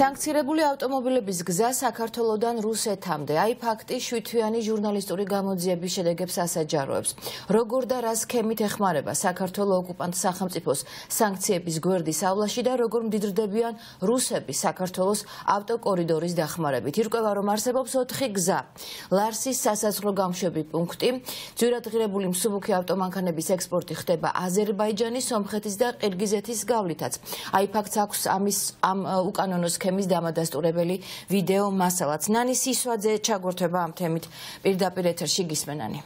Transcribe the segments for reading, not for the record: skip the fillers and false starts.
Sankcირებული ავტომობილების გზა საქართველოდან რუსეთამდე. Აი ფაქტი შვიდთვიანი ჟურნალისტური გამოძიების შედეგებს ასაჯაროებს. Როგორ და რა სქემით ეხმარება საქართველოს ოკუპანტ სახელმწიფოს სანქციების გვერდისავლაში და როგორ მდიდრდებიან რუსები საქართველოს ავტოკორიდორის დახმარებით. ირკვევა, რომ არსებობს 4 გზა. ლარსის სასაზღვრო გამშვები პუნქტი, ძვირადღირებული მსუბუქი ავტომანქანების ექსპორტი ხდება აზერბაიჯანის, სომხეთის და ყირგიზეთის გავლითაც. Აი ფაქტს აქვს ამ უკანონო სქემის დამადასტურებელი ვიდეო მასალაც. ნანი სისვაძე ჩაგვერთვება ამ თემით პირდაპირ ეთერში გისმენანი.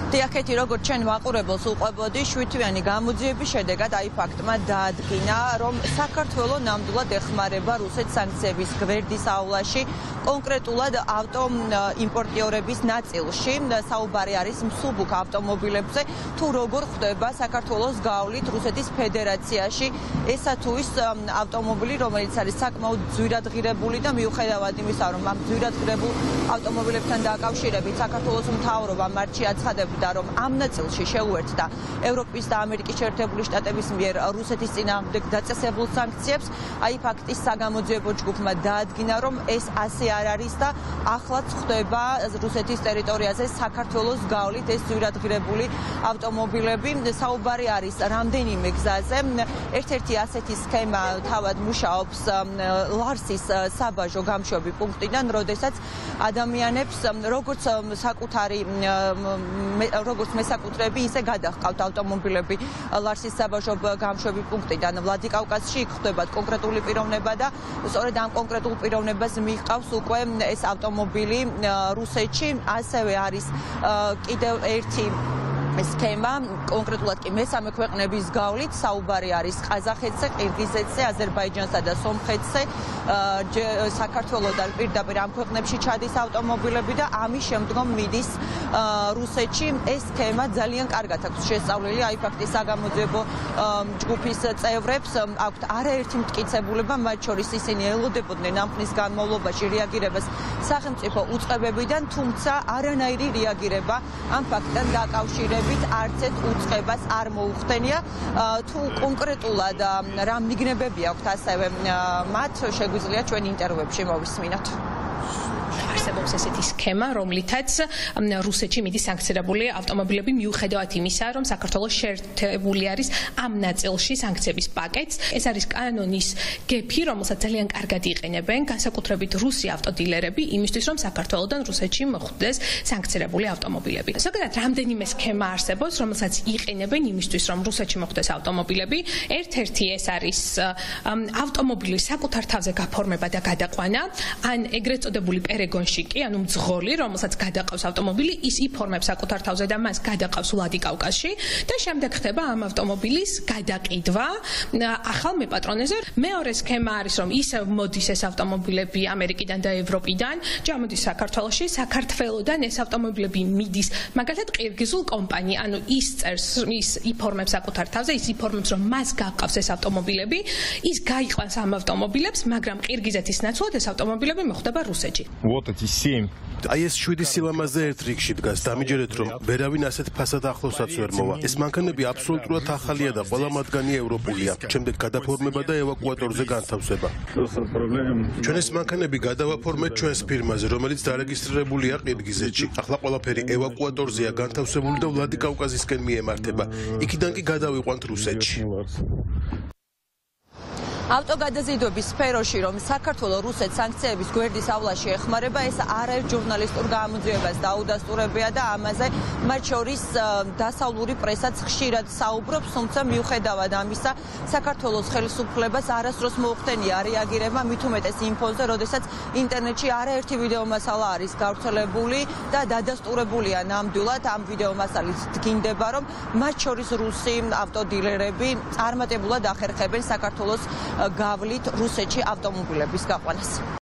Დიახეთი, როგორც ჩვენ მაყურებელს უყვებოდი, შვიდთვიანი გამოძიების შედეგად აი ფაქტმა დაადგინა, რომ საქართველოს ნამდვილად ეხმარება რუსეთის სანქციების გვერდისავლაში, კონკრეტულად ავტოიმპორტიორების ნაწილში. საუბარი არის მსუბუქ ავტომობილებზე, თუ როგორ ხდება საქართველოს გავლით რუსეთის ფედერაციაში ესა თუ ის ავტომობილი, რომელიც არის საკმაოდ ძვირადღირებული და მიუხედავად იმისა, რომ ამ ძვირადღირებულ ავტომობილებთან დაკავშირებით საქართველოს მთავრობა მარტში აცხადებდა, რომ ამ ნაწილში შეუერთდა ევროპის და ამერიკის შეერთებული შტატების მიერ რუსეთის წინააღმდეგ დაწესებულ სანქციებს. აი ფაქტის საგამოძიებო ჯგუფმა დაადგინა, რომ ეს ასე არ არის და ახლაც ხდება რუსეთის ტერიტორიაზე საქართველოს გავლით ეს ძვირადღირებული ავტომობილები. საუბარი არის რამდენიმე გზაზე. ერთ-ერთი ასეთი სქემა თავად მუშაობს ლარსის საბაჟო გამშვები პუნქტიდან, როდესაც ადამიანებს როგორც როგორც მესაკუთრები, ისე გადაჰყავთ ავტომობილები ლარსის საბაჟო გამშვები პუნქტიდან ვლადიკავკაზში. იქ ხდებათ კონკრეტული პიროვნება და სწორედ ამ კონკრეტულ პიროვნებას მიჰყავს უკვე ეს ავტომობილი რუსეთში. ასევე არის კიდევ ერთი სქემა, კონკრეტულად კი მესამე ქვეყნების გავლით. საუბარი არის ყაზახეთზე, ყირგიზეთზე, აზერბაიჯანსა და სომხეთზე. საქართველოსთან პირდაპირ ამ ქვეყნებში ჩადის ავტომობილები და ამის შემდგომ მიდის რუსეთში. ეს სქემა ძალიან კარგად აქვს შესწავლილი. აი ფაქტის საგამოძიებო ჯგუფის წევრებს აქვთ არაერთი მტკიცებულება, მათ შორის ისინი ელოდებოდნენ ამ ხნის განმავლობაში რეაგირებას სახელმწიფო უწყებებიდან, თუმცა არანაირი რეაგირება ამ ფაქტთან დაკავშირებით არც ერთ უწყებას არ მოუხდენია. თუ კონკრეტულად რა მიგნებები აქვთ ასევე მათ შეგვიძლია ჩვენ ინტერვიუებში მოვისმინოთ. არსებობს ესეთი სქემა, რომლითაც რუსეთში მიდის სანქცირებული ავტომობილები მიუხედავად იმისა, რომ საქართველოს შეერთებული არის ამ ნაწილში სანქციების პაკეტს. ეს არის კანონის გეფი, რომელსაც ძალიან კარგად იყენებენ განსაკუთრებით რუსი ავტოდილერები იმისთვის, რომ საქართველოსთან რუსეთში მოხვდეს სანქცირებული ავტომობილები. ზოგადად რამდენიმე სქემა არსებობს, რომელსაც იყენებენ იმისთვის, რომ რუსეთში მოხვდეს ავტომობილები. ერთ-ერთი ეს არის ავტომობილის საკუთარ თავზე გაფორმება და გადაყვანა, ან ეგრეთ წოდებული პერეგონში კი, ანუ მძღოლი, რომელსაც გადაყავს ავტომობილი, ის იფორმებს საკუთარ თავზე და მას გადაყავს ვლადიკავკაზში და შემდეგ ხდება ამ ავტომობილის გადაყიდვა ახალ მეპატრონეზე. მეორე სქემა არის, რომ ისევ მოდის ეს ავტომობილები ამერიკიდან და ევროპიდან, ჩამოდის საქართველოში, საქართველოდან ეს ავტომობილები მიდის მაგალითად ყირგიზულ კომპანია, ანუ ის წერს, ის იფორმებს საკუთარ თავზე, ის იფორმებს, რომ მას გაყავს ეს ავტომობილები, ის გაიყვანს ამ ავტომობილებს, მაგრამ ყირგიზეთის ნაცვლად ეს ავტომობილები მოხვდება რუსეთში. აი ეს 7 სილამაზე ერთ რიგში დგას. დამიჯერეთ, რომ ვერავინ ასეთ ფასად ახლოსაც ვერ მოვა. ეს მანქანები აბსოლუტურად ახალია და ყველა მათგანი ევროპულია. შემდეგ გადაფორმება და ევაკუატორზე განთავსება. ჩვენ ეს მანქანები გადავაფორმეთ ჩვენს ფირმაზე, რომელიც დარეგისტრირებულია ყირგიზეთში. ახლა ყველაფერი ევაკუატორზეა განთავსებული და ვლადიკავკაზისკენ მიემართება. იქიდან კი გადავიყვანთ რუსეთში. ავტოგადაზიდვების სფეროში, რომ საქართველოს რუსეთ სანქციების გვერდისავლაში ეხმარება, ეს არაერთ ჟურნალისტურ გამოძიებას დაუდასტურებია და ამაზე მათ შორის დასავლური პრესაც ხშირად საუბრობს, თუმცა მიუხედავად ამისა, საქართველოს ხელისუფლებას არასდროს მოუხდენია რეაგირება, მით უმეტეს იმ ფონზე, როდესაც ინტერნეტში არაერთი ვიდეო მასალა არის გავრცელებული და დადასტურებულია ნამდვილად ამ ვიდეო მასალით დგინდება, რომ მათ შორის რუსი ავტოდილერები წარმატებულად ახერხებენ საქართველოს გავლით რუსეთში ავტომობილების გაყვანას.